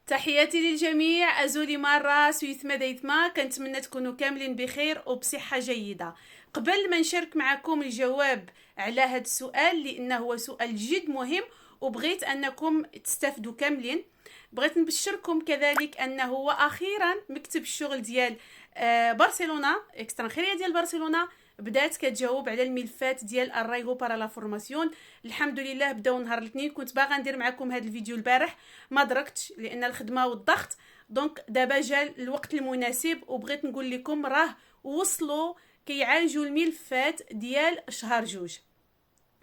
تحياتي للجميع. أزولي مرة سويثما ديثما، كنتمنى تكونوا كاملين بخير وبصحة جيدة. قبل ما نشارك معكم الجواب على هذا السؤال لأنه هو سؤال جد مهم وبغيت أنكم تستافدوا كاملين، بغيت نبشركم كذلك أنه وأخيرا مكتب الشغل ديال برشلونة اكسترانخيريا ديال برشلونة بدات كتجاوب على الملفات ديال الرايغو بارا لا فورماسيون. الحمد لله بداو نهار الاثنين. كنت باغا ندير معكم هذا الفيديو البارح ما دركتش لان الخدمه والضغط، دونك دابا جا الوقت المناسب وبغيت نقول لكم راه وصلوا كيعالجوا الملفات ديال شهر جوج.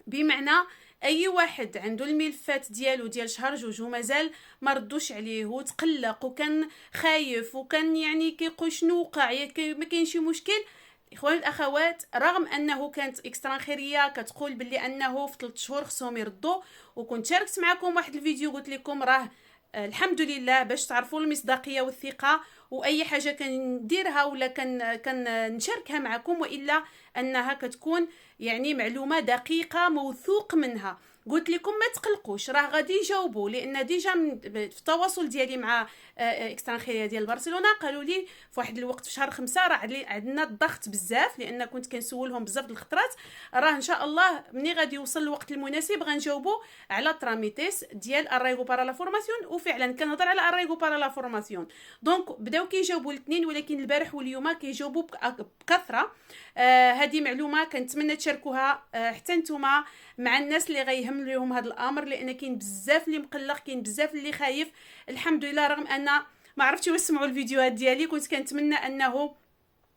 بمعنى اي واحد عنده الملفات ديالو ديال شهر جوج ومازال ما ردوش عليه وتقلق وكان خايف وكان يعني كيقول شنو وقع، ما كاين شي مشكل. اخواني الاخوات، رغم انه كانت اكسترانخيريه كتقول باللي انه في 3 شهور خصهم يردوا، وكنت شاركت معكم واحد الفيديو قلت لكم راه الحمد لله باش تعرفوا المصداقيه والثقه، واي حاجه كنديرها ولا كان نشاركها معكم والا انها كتكون يعني معلومه دقيقه موثوق منها. قلت لكم ما تقلقوش راه غادي يجاوبوا، لان ديجا في التواصل ديالي مع اكسترانخيريه ديال برشلونه قالوا لي في واحد الوقت في شهر 5 راه عندنا الضغط بزاف، لان كنت كنسولهم بزاف د الخطرات. راه ان شاء الله ملي غادي يوصل الوقت المناسب غنجاوبوا على التراميتيس ديال الرايغو بارا لا فورماسيون. وفعلا كنهضر على الرايغو بارا لا فورماسيون، دونك بداو كيجاوبوا الاثنين، ولكن البارح واليوم كيجاوبوا بكثره. هذه معلومه كنتمنى تشاركوها حتى نتوما مع الناس اللي غيهم لهم هذا الامر، لان كاين بزاف اللي مقلق، كاين بزاف اللي خايف. الحمد لله رغم ان ما عرفتش واش سمعوا الفيديوهات ديالي، كنت كنتمنى انه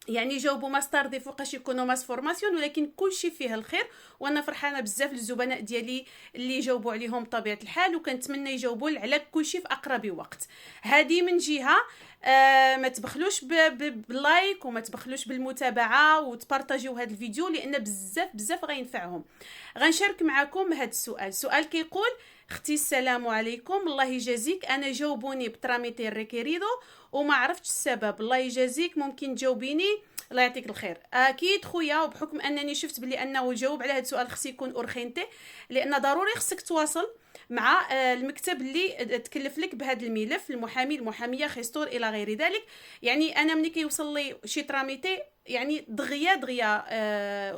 يعني جاوبوا ماستر دي فوقاش يكونوا ماس فورماسيون، ولكن كلشي فيه الخير وانا فرحانه بزاف للزبناء ديالي اللي جاوبوا عليهم بطبيعه الحال، وكنتمنى يجاوبوا على كلشي في اقرب وقت. هذه من جهه. ما تبخلوش باللايك وما تبخلوش بالمتابعه وتبارطاجيو هذا الفيديو لان بزاف غينفعهم. غنشارك معكم هذا السؤال. سؤال كيقول: اختي السلام عليكم، الله يجازيك، انا جاوبوني بتراميتي ريكيريدو وما عرفتش السبب، الله يجازيك ممكن تجاوبيني؟ الله يعطيك الخير. اكيد خويا، وبحكم انني شفت بلي انه الجواب على هذا السؤال خص يكون اورخينتي، لان ضروري خصك تواصل مع المكتب اللي تكلف لك بهذا الملف، المحامي المحاميه خيستور الى غير ذلك. يعني انا ملي كيوصل لي شي تراميتي يعني دغيا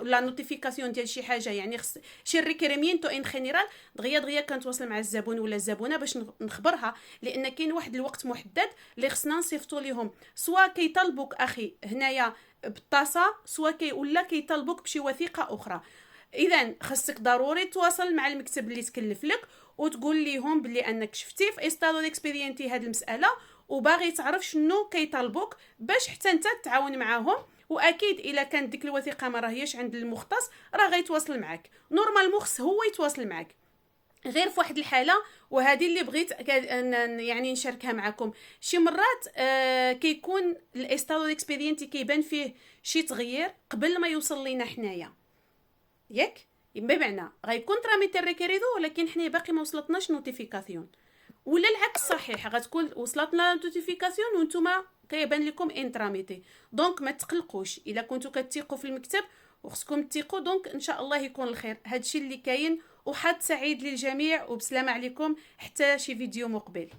لا نوتيفيكاسيون ديال شي حاجه، يعني شي ريكيريمينتو ان جينيرال دغيا كنتواصل مع الزبون ولا الزبونه باش نخبرها، لان كاين واحد الوقت محدد اللي خصنا نصيفطوا لهم، سواء كيطلبوك اخي هنايا بالطاسه سواء ولا كيطلبوك بشي وثيقه اخرى. اذا خصك ضروري تواصل مع المكتب اللي تكلف لك وتقول لهم بلي انك شفتي في استادو ديكسبيرينتي هذه المساله وباغي تعرف شنو كيطلبوك باش حتى انت تتعاون معاهم. واكيد الا كانت ديك الوثيقه ما راهيش عند المختص راه غيتواصل معك، نورمالمون خص هو يتواصل معك. غير في واحد الحاله وهذه اللي بغيت يعني نشاركها معكم، شي مرات كيكون الاستادو ديكسبيرينتي كيبان فيه شي تغيير قبل ما يوصل لينا حنايا، ياك بمعنى غيكون تراميتي ريكيريدو ولكن حنا باقي ما وصلتناش نوتيفيكاسيون، ولا العكس صحيح غتكون وصلتنا نوتيفيكاسيون وانتم كيبان لكم ان تراميتي. دونك ما تقلقوش الا كنتو كتثقوا في المكتب وخصكم تثقوا، دونك ان شاء الله يكون الخير. هادشي اللي كاين، وحد سعيد للجميع وبسلامه عليكم حتى شي فيديو مقبل.